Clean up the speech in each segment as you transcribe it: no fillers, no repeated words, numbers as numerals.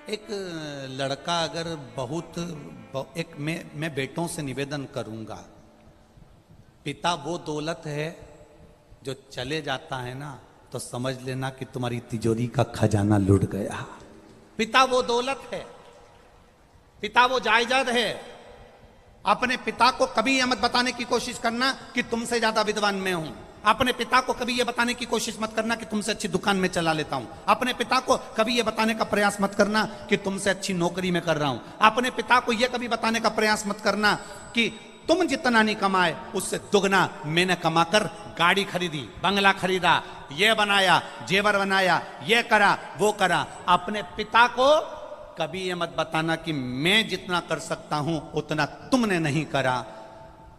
एक लड़का अगर एक मैं बेटों से निवेदन करूंगा, पिता वो दौलत है जो चले जाता है ना तो समझ लेना कि तुम्हारी तिजोरी का खजाना लुट गया। पिता वो दौलत है, पिता वो जायदाद है। अपने पिता को कभी यह मत बताने की कोशिश करना कि तुमसे ज्यादा विद्वान मैं हूं। अपने पिता को कभी यह बताने की कोशिश मत करना कि तुमसे अच्छी दुकान में चला लेता हूं। अपने पिता को कभी यह बताने का प्रयास मत करना कि तुमसे अच्छी नौकरी में कर रहा हूं। अपने पिता को यह कभी बताने का प्रयास मत करना कि तुम जितना नहीं कमाए उससे दुगना मैंने कमाकर गाड़ी खरीदी, बंगला खरीदा, ये बनाया, जेवर बनाया, ये करा, वो करा। अपने पिता को कभी ये मत बताना कि मैं जितना कर सकता हूं उतना तुमने नहीं करा,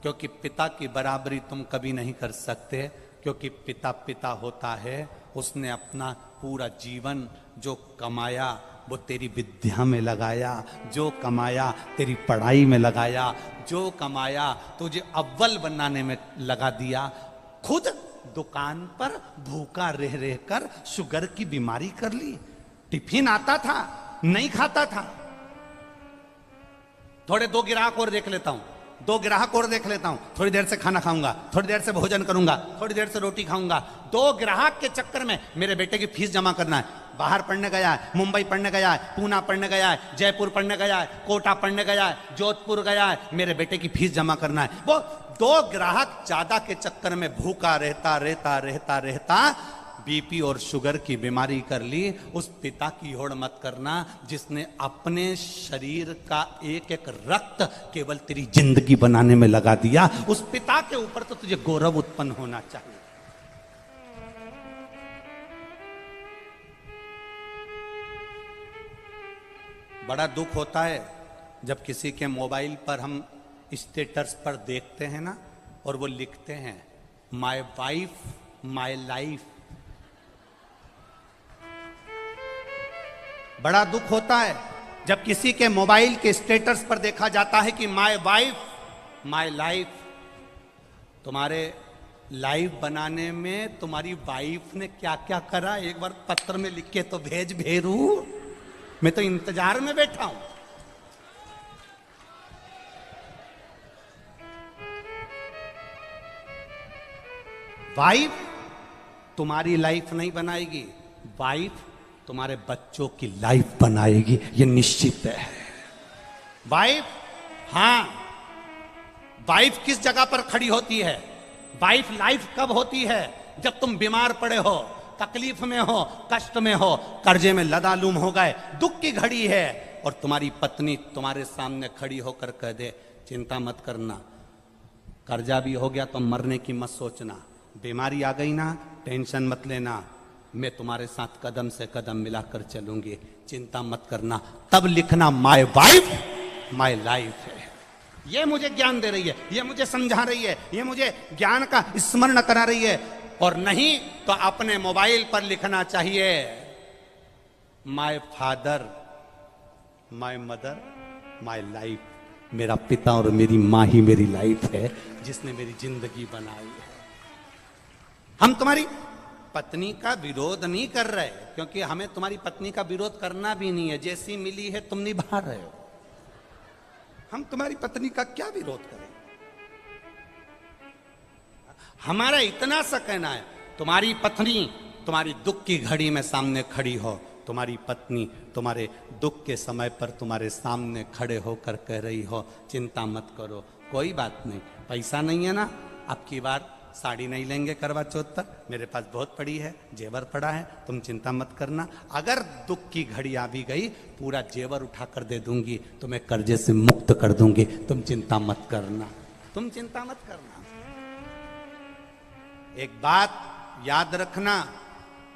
क्योंकि पिता की बराबरी तुम कभी नहीं कर सकते। क्योंकि पिता पिता होता है, उसने अपना पूरा जीवन जो कमाया वो तेरी विद्या में लगाया, जो कमाया तेरी पढ़ाई में लगाया, जो कमाया तुझे अव्वल बनाने में लगा दिया। खुद दुकान पर भूखा रह रह कर शुगर की बीमारी कर ली। टिफिन आता था, नहीं खाता था। थोड़े दो ग्राहक और देख लेता हूं, दो ग्राहक और देख लेता हूं, थोड़ी देर से खाना खाऊंगा, थोड़ी देर से भोजन करूंगा, थोड़ी देर से रोटी खाऊंगा। दो ग्राहक के चक्कर में मेरे बेटे की फीस जमा करना है। बाहर पढ़ने गया है, मुंबई पढ़ने गया है, पूना पढ़ने गया है, जयपुर पढ़ने गया है, कोटा पढ़ने गया है, जोधपुर गया है, मेरे बेटे की फीस जमा करना है। वो दो ग्राहक ज्यादा के चक्कर में भूखा रहता रहता रहता रहता बीपी और शुगर की बीमारी कर ली। उस पिता की होड़ मत करना जिसने अपने शरीर का एक एक रक्त केवल तेरी जिंदगी बनाने में लगा दिया। उस पिता के ऊपर तो तुझे गौरव उत्पन्न होना चाहिए। बड़ा दुख होता है जब किसी के मोबाइल पर हम स्टेटस पर देखते हैं ना और वो लिखते हैं माय वाइफ माय लाइफ। बड़ा दुख होता है जब किसी के मोबाइल के स्टेटस पर देखा जाता है कि माय वाइफ माय लाइफ। तुम्हारे लाइफ बनाने में तुम्हारी वाइफ ने क्या क्या करा एक बार पत्र में लिख के तो भेज भेरू। मैं तो इंतजार में बैठा हूं। वाइफ तुम्हारी लाइफ नहीं बनाएगी, वाइफ तुम्हारे बच्चों की लाइफ बनाएगी, ये निश्चित है। वाइफ, हां, वाइफ किस जगह पर खड़ी होती है? वाइफ लाइफ कब होती है? जब तुम बीमार पड़े हो, तकलीफ में हो, कष्ट में हो, कर्जे में लदालूम हो गए, दुख की घड़ी है और तुम्हारी पत्नी तुम्हारे सामने खड़ी होकर कह दे चिंता मत करना, कर्जा भी हो गया तो मरने की मत सोचना, बीमारी आ गई ना टेंशन मत लेना, मैं तुम्हारे साथ कदम से कदम मिलाकर चलूंगी, चिंता मत करना। तब लिखना माय वाइफ माय लाइफ है। ये मुझे ज्ञान दे रही है, ये मुझे समझा रही है, ये मुझे ज्ञान का स्मरण करा रही है। और नहीं तो अपने मोबाइल पर लिखना चाहिए my father my mother my life. मेरा पिता और मेरी माँ ही मेरी लाइफ है जिसने मेरी जिंदगी बनाई है। हम तुम्हारी पत्नी का विरोध नहीं कर रहे, क्योंकि हमें तुम्हारी पत्नी का विरोध करना भी नहीं है। जैसी मिली है तुम निभा रहे हो, हम तुम्हारी पत्नी का क्या विरोध करें। हमारा इतना सा कहना है तुम्हारी पत्नी तुम्हारी दुख की घड़ी में सामने खड़ी हो, तुम्हारी पत्नी तुम्हारे दुख के समय पर तुम्हारे सामने खड़े होकर कह रही हो चिंता मत करो, कोई बात नहीं, पैसा नहीं है ना, अब की बार साड़ी नहीं लेंगे करवा चौथ पर, मेरे पास बहुत पड़ी है, जेवर पड़ा है, तुम चिंता मत करना। अगर दुख की घड़ी आ भी गई पूरा जेवर उठा कर दे दूंगी, तुम्हें कर्जे से मुक्त कर दूंगी, तुम चिंता मत करना, तुम चिंता मत करना। एक बात याद रखना,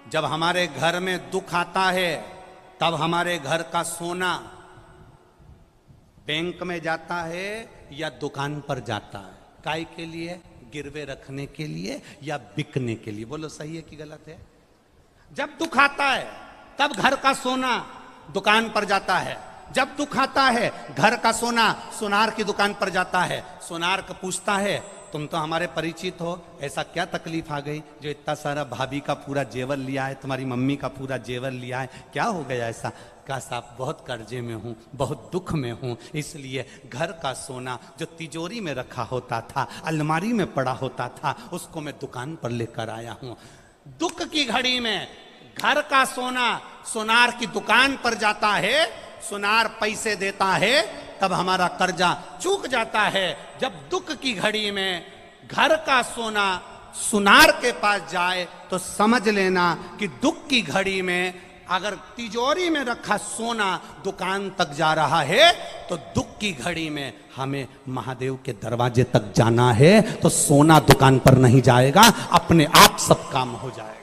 जब हमारे घर में दुख आता है तब हमारे घर का सोना बैंक में जाता है या दुकान पर जाता है? काय के लिए? गिरवे रखने के लिए या बिकने के लिए? बोलो सही है कि गलत है? जब दुख आता है तब घर का सोना दुकान पर जाता है, जब दुख आता है घर का सोना सुनार की दुकान पर जाता है। सुनार का पूछता है तुम तो हमारे परिचित हो, ऐसा क्या तकलीफ आ गई जो इतना सारा भाभी का पूरा जेवर लिया है, तुम्हारी मम्मी का पूरा जेवर लिया है, क्या हो गया ऐसा? कहा साहब बहुत कर्जे में हूँ, बहुत दुख में हूँ, इसलिए घर का सोना जो तिजोरी में रखा होता था, अलमारी में पड़ा होता था, उसको मैं दुकान पर लेकर आया हूँ। दुख की घड़ी में घर का सोना सुनार की दुकान पर जाता है, सुनार पैसे देता है, तब हमारा कर्जा चूक जाता है। जब दुख की घड़ी में घर का सोना सुनार के पास जाए तो समझ लेना कि दुख की घड़ी में अगर तिजोरी में रखा सोना दुकान तक जा रहा है तो दुख की घड़ी में हमें महादेव के दरवाजे तक जाना है, तो सोना दुकान पर नहीं जाएगा, अपने आप सब काम हो जाएगा।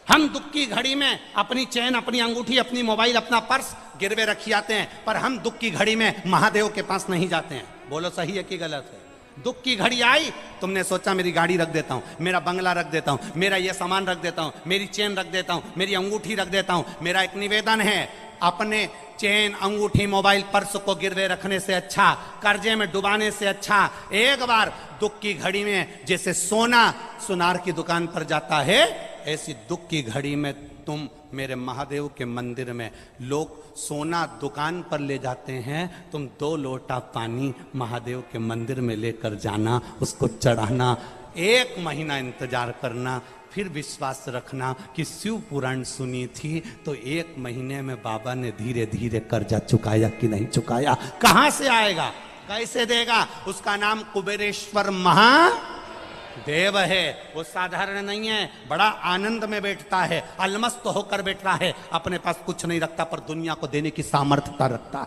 हम दुख की घड़ी में अपनी चैन, अपनी अंगूठी, अपनी मोबाइल, अपना पर्स गिरवे रखी आते हैं, पर हम दुख की घड़ी में महादेव के पास नहीं जाते हैं। बोलो सही है कि गलत है? दुख की घड़ी आई, तुमने सोचा मेरी गाड़ी रख देता हूं, मेरा बंगला रख देता हूं, मेरा ये सामान रख देता हूं, मेरी चेन रख देता हूं, मेरी अंगूठी रख देता हूं। मेरा एक निवेदन है, अपने चेन, अंगूठी, मोबाइल, पर्स को गिरवे रखने से अच्छा, कर्जे में डुबाने से अच्छा, एक बार दुख की घड़ी में जैसे सोना सुनार की दुकान पर जाता है, ऐसी दुख की घड़ी में तुम मेरे महादेव के मंदिर में, लोग सोना दुकान पर ले जाते हैं, तुम 2 लोटा पानी महादेव के मंदिर में लेकर जाना, उसको चढ़ाना, 1 महीना इंतजार करना, फिर विश्वास रखना कि शिव पुराण सुनी थी तो 1 महीने में बाबा ने धीरे धीरे कर्जा चुकाया कि नहीं चुकाया। कहां से आएगा, कैसे देगा? उसका नाम कुबेरेश्वर महादेव है। वो साधारण नहीं है, बड़ा आनंद में बैठता है, अलमस्त होकर बैठता है, अपने पास कुछ नहीं रखता पर दुनिया को देने की सामर्थ्यता रखता है।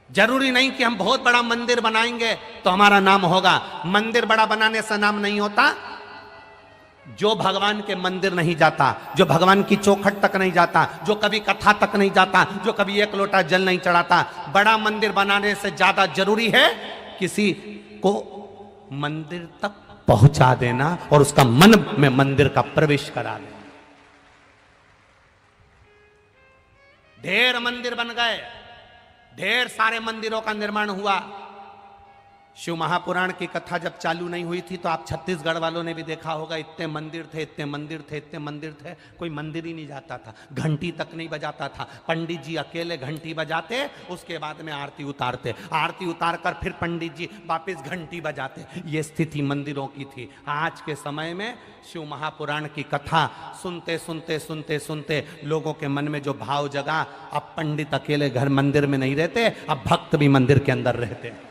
जरूरी नहीं कि हम बहुत बड़ा मंदिर बनाएंगे तो हमारा नाम होगा। मंदिर बड़ा बनाने से नाम नहीं होता। जो भगवान के मंदिर नहीं जाता, जो भगवान की चौखट तक नहीं जाता, जो कभी कथा तक नहीं जाता, जो कभी 1 लोटा जल नहीं चढ़ाता, बड़ा मंदिर बनाने से ज्यादा जरूरी है किसी को मंदिर तक पहुंचा देना और उसका मन में मंदिर का प्रवेश करा देना। ढेर मंदिर बन गए, ढेर सारे मंदिरों का निर्माण हुआ। शिव महापुराण की कथा जब चालू नहीं हुई थी तो आप छत्तीसगढ़ वालों ने भी देखा होगा, इतने मंदिर थे, इतने मंदिर थे, इतने मंदिर थे, कोई मंदिर ही नहीं जाता था, घंटी तक नहीं बजाता था। पंडित जी अकेले घंटी बजाते, उसके बाद में आरती उतारते, आरती उतार कर फिर पंडित जी वापस घंटी बजाते। ये स्थिति मंदिरों की थी। आज के समय में शिव महापुराण की कथा सुनते सुनते सुनते सुनते लोगों के मन में जो भाव जगा, अब पंडित अकेले घर मंदिर में नहीं रहते, अब भक्त भी मंदिर के अंदर रहते हैं।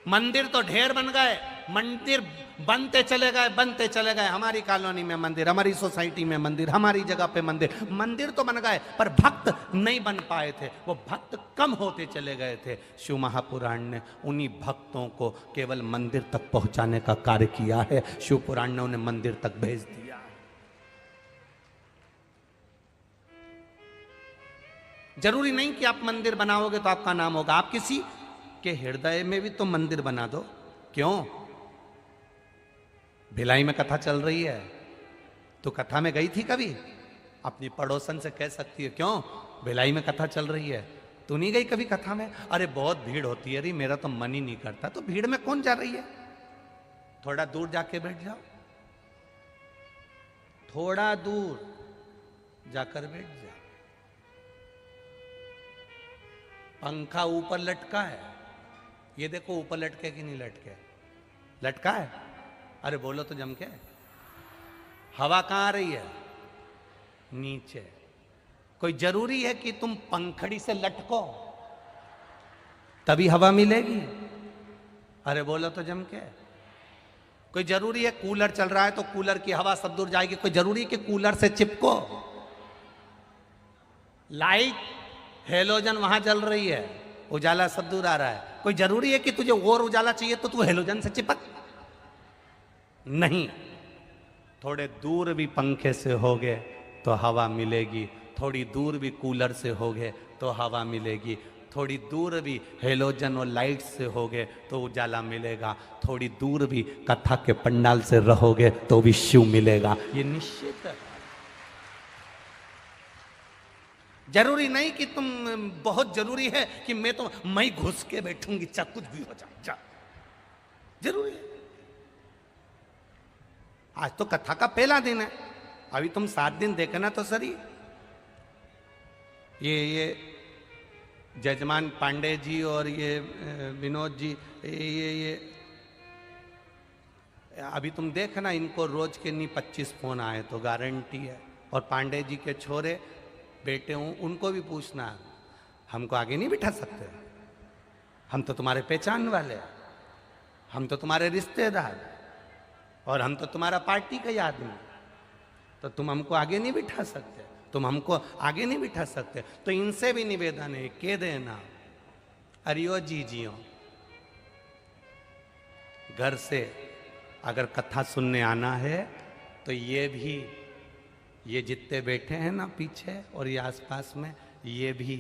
मंदिर तो ढेर बन गए, मंदिर बनते चले गए, बनते चले गए। हमारी कॉलोनी में मंदिर, हमारी सोसाइटी में मंदिर, हमारी जगह पे मंदिर, मंदिर तो बन गए पर भक्त नहीं बन पाए थे, वो भक्त कम होते चले गए थे। शिव महापुराण ने उन्हीं भक्तों को केवल मंदिर तक पहुंचाने का कार्य किया है। शिव पुराण ने उन्हें मंदिर तक भेज दिया। जरूरी नहीं कि आप मंदिर बनाओगे तो आपका नाम होगा। आप किसी के हृदय में भी तो मंदिर बना दो। क्यों? भिलाई में कथा चल रही है, तो कथा में गई थी कभी? अपनी पड़ोसन से कह सकती है, क्यों भिलाई में कथा चल रही है, तू नहीं गई कभी कथा में? अरे बहुत भीड़ होती है, अरे मेरा तो मन ही नहीं करता। तो भीड़ में कौन जा रही है? थोड़ा दूर जाके बैठ जाओ, थोड़ा दूर जाकर बैठ जाओ। पंखा ऊपर लटका है, ये देखो ऊपर लटके कि नहीं लटके? लटका है। अरे बोलो तो जम के। हवा कहां आ रही है? नीचे। कोई जरूरी है कि तुम पंखड़ी से लटको तभी हवा मिलेगी? अरे बोलो तो जम के। कोई जरूरी है कूलर चल रहा है तो कूलर की हवा सब दूर जाएगी? कोई जरूरी है कि कूलर से चिपको? लाइट हेलोजन वहां जल रही है, उजाला सब दूर आ रहा है। कोई जरूरी है कि तुझे और उजाला चाहिए तो तू हेलोजन से चिपक? नहीं। थोड़े दूर भी पंखे से होगे तो हवा मिलेगी, थोड़ी दूर भी कूलर से होगे तो हवा मिलेगी, थोड़ी दूर भी हेलोजन और लाइट से होगे तो उजाला मिलेगा, थोड़ी दूर भी कथा के पंडाल से रहोगे तो भी शिव मिलेगा। ये निश्चित है। जरूरी नहीं कि तुम, बहुत जरूरी है कि मैं ही घुस के बैठूंगी, चाहे कुछ भी हो जाए, जरूरी है। आज तो कथा का पहला दिन है, अभी तुम 7 दिन देखना तो सही। ये जजमान पांडे जी और ये विनोद जी, ये अभी तुम देखना, इनको रोज के नहीं 25 फोन आए तो गारंटी है। और पांडे जी के छोरे बेटे हूं, उनको भी पूछना, हमको आगे नहीं बिठा सकते, हम तो तुम्हारे पहचान वाले हैं, हम तो तुम्हारे रिश्तेदार, और हम तो तुम्हारा पार्टी का आदमी, तो तुम हमको आगे नहीं बिठा सकते, तुम हमको आगे नहीं बिठा सकते। तो इनसे भी निवेदन है, कह देना अरियो जी जियो, घर से अगर कथा सुनने आना है तो ये जितने बैठे हैं ना पीछे और ये आसपास में, ये भी